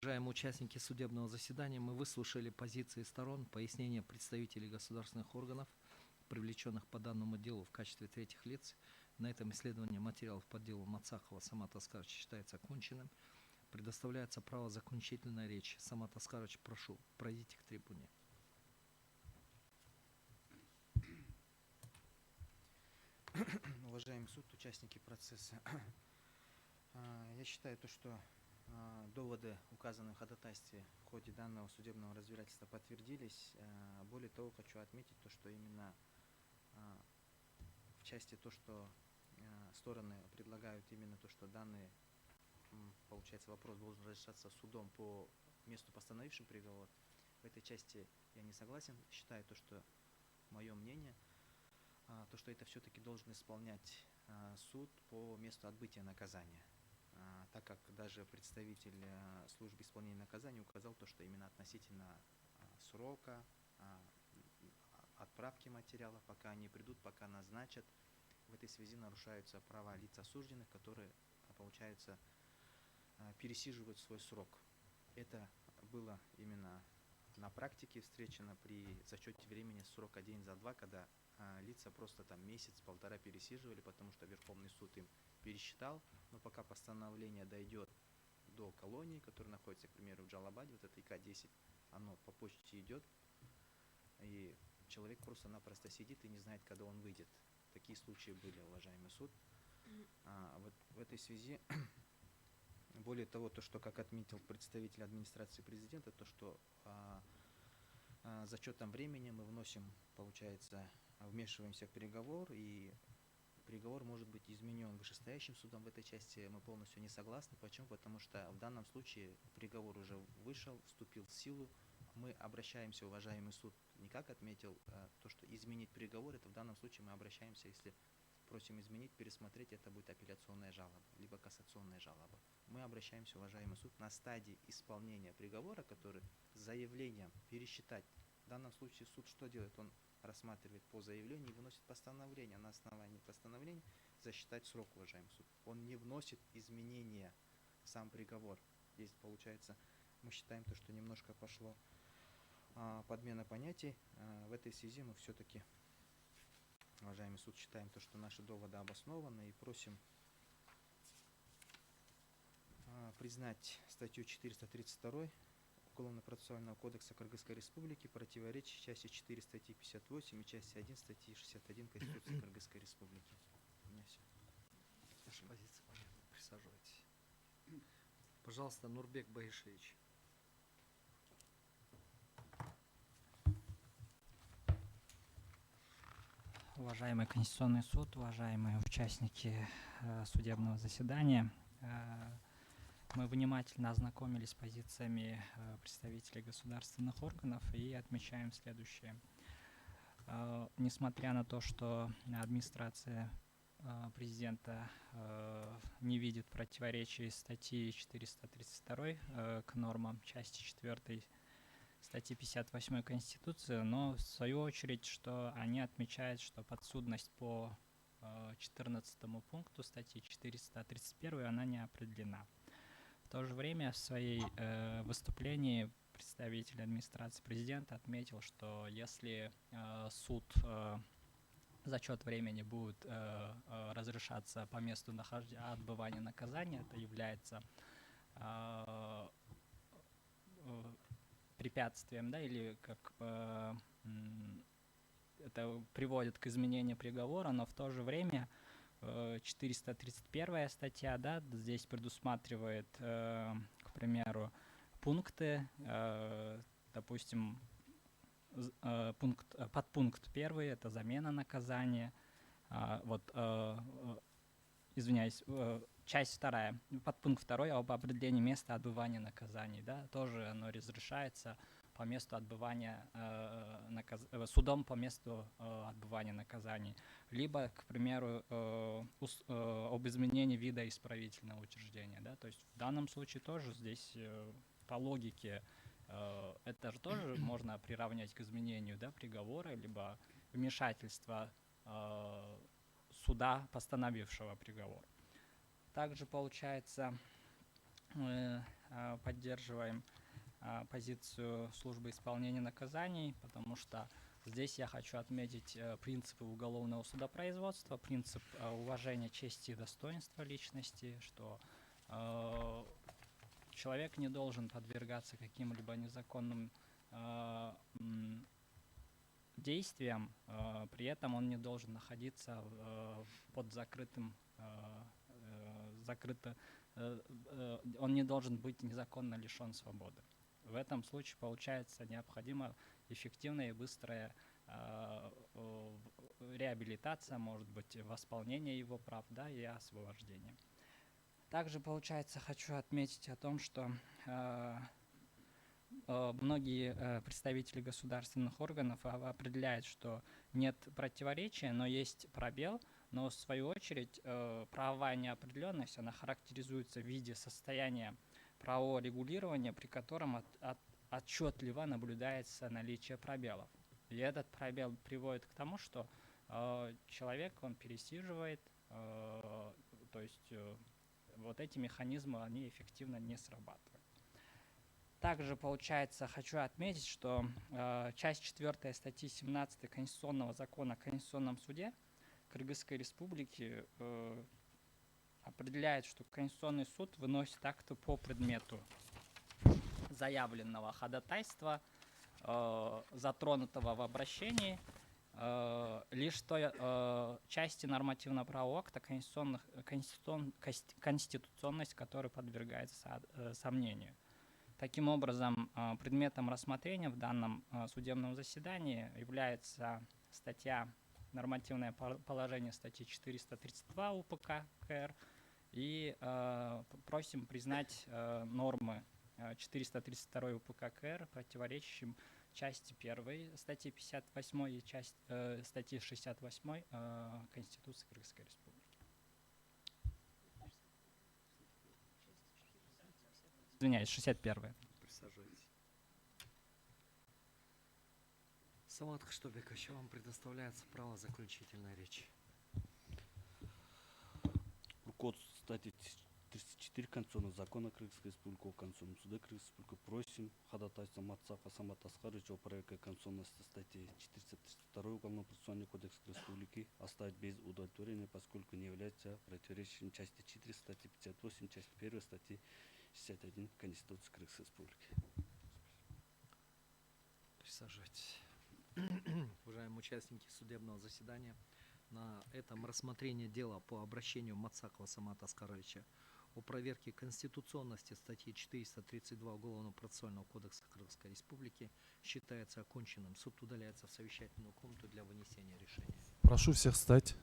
Уважаемые участники судебного заседания, мы выслушали позиции сторон, пояснения представителей государственных органов, привлеченных по данному делу в качестве третьих лиц. На этом исследование материалов по делу Мацахова Самата Аскаровича считается оконченным. Предоставляется право заключительной речи. Самат Аскарович, прошу, пройдите к трибуне. Уважаемый суд, участники процесса, я считаю, что доводы, указанные в ходатайстве в ходе данного судебного разбирательства, подтвердились. Более того, хочу отметить что именно в части что стороны предлагают именно что данный, получается, вопрос должен решаться судом по месту постановившим приговор. В этой части я не согласен. Считаю что мое мнение, что это все-таки должен исполнять суд по месту отбытия наказания. Так как даже представитель службы исполнения наказания указал что именно относительно срока, отправки материалов, пока они придут, пока назначат, в этой связи нарушаются права лиц осужденных, которые, получается, пересиживают свой срок. Это было именно на практике встречено при зачете времени срока день за два, когда лица просто месяц-полтора пересиживали, потому что Верховный суд им пересчитал, но пока постановление дойдет до колонии, которая находится, к примеру, в Джалабаде, вот это ИК-10, оно по почте идет, и человек просто-напросто сидит и не знает, когда он выйдет. Такие случаи были, уважаемый суд. Вот в этой связи, более того, что, как отметил представитель администрации президента, что зачетом времени мы вносим, получается, вмешиваемся в переговор, и приговор может быть изменен вышестоящим судом. В этой части мы полностью не согласны. Почему? Потому что в данном случае приговор уже вышел, вступил в силу. Мы обращаемся, уважаемый суд, не как отметил, что изменить приговор, это в данном случае мы обращаемся, если просим изменить, пересмотреть, это будет апелляционная жалоба, либо кассационная жалоба. Мы обращаемся, уважаемый суд, на стадии исполнения приговора, который с заявлением пересчитать. В данном случае суд что делает? Он рассматривает по заявлению и выносит постановление. На основании постановления засчитать срок, уважаемый суд. Он не вносит изменения в сам приговор. Здесь, получается, мы считаем что немножко пошло подмена понятий. В этой связи мы все-таки, уважаемый суд, считаем что наши доводы обоснованы и просим признать статью 432 Уголовно-процессуального кодекса Кыргызской Республики противоречит части 4 статьи 58 и части 1 статьи 61 Конституции Кыргызской Республики. У меня все. Ваша позиция, присаживайтесь. Пожалуйста, Нурбек Багишевич. Уважаемый Конституционный суд, уважаемые участники судебного заседания, мы внимательно ознакомились с позициями представителей государственных органов и отмечаем следующее. Несмотря на то, что администрация президента не видит противоречий статьи 432 к нормам части 4 статьи 58 Конституции, но в свою очередь, что они отмечают, что подсудность по 14 пункту статьи 431 она не определена. В то же время в своей выступлении представитель администрации президента отметил, что если суд зачет времени будет разрешаться по месту отбывания наказания, это является препятствием, или как это приводит к изменению приговора, но в то же время 431 статья, здесь предусматривает, к примеру, пункты, допустим, подпункт 1 это замена наказания, часть 2, подпункт 2 об определении места отбывания наказаний, тоже оно разрешается по месту отбывания судом по месту отбывания наказаний, либо, к примеру, об изменении вида исправительного учреждения, то есть в данном случае тоже здесь по логике это же тоже можно приравнять к изменению приговора, либо вмешательства суда, постановившего приговор. Также получается, поддерживаем позицию службы исполнения наказаний, потому что здесь я хочу отметить принципы уголовного судопроизводства, принцип уважения чести и достоинства личности, что человек не должен подвергаться каким-либо незаконным действиям, при этом он не должен находиться под он не должен быть незаконно лишен свободы. В этом случае, получается, необходима эффективная и быстрая реабилитация, может быть, восполнение его прав, да, и освобождение. Также, получается, хочу отметить о том, что многие представители государственных органов определяют, что нет противоречия, но есть пробел, но в свою очередь правовая неопределенность, она характеризуется в виде состояния правового регулирования, при котором отчетливо наблюдается наличие пробелов. И этот пробел приводит к тому, что человек, он пересиживает, то есть вот эти механизмы, они эффективно не срабатывают. Также, получается, хочу отметить, что часть 4 статьи 17 Конституционного закона о Конституционном суде Кыргызской Республики определяет, что Конституционный суд выносит акты по предмету заявленного ходатайства, затронутого в обращении, лишь той части нормативно-правового акта, конституционность которой подвергается сомнению. Таким образом, предметом рассмотрения в данном судебном заседании является статья, нормативное положение статьи 432 УПК КР, и просим признать нормы 432 УПК КР противоречащим части 1 статьи 58 и статьи 68 Конституции Кыргызской Республики. Извиняюсь, 61. Присаживайтесь. Самат Кыштыбекович, вам предоставляется право заключительной речи. Код статьи 34 Конституционного закона Кыргызской Республики о Конституционном суде Кыргызской Республики просим ходатайство Мацака Самата Аскаровича о проверке конституционности статьи 432 Уголовного процессуального кодекса Республики оставить без удовлетворения, поскольку не является противоречием части 4 статьи 58, части 1 статьи 61 Конституции Кыргызской Республики. Присаживайтесь. Уважаемые участники судебного заседания, на этом рассмотрение дела по обращению Мацакова Самата Аскаровича о проверке конституционности статьи 432 Уголовного процессуального кодекса Кыргызской Республики считается оконченным. Суд удаляется в совещательную комнату для вынесения решения. Прошу всех встать.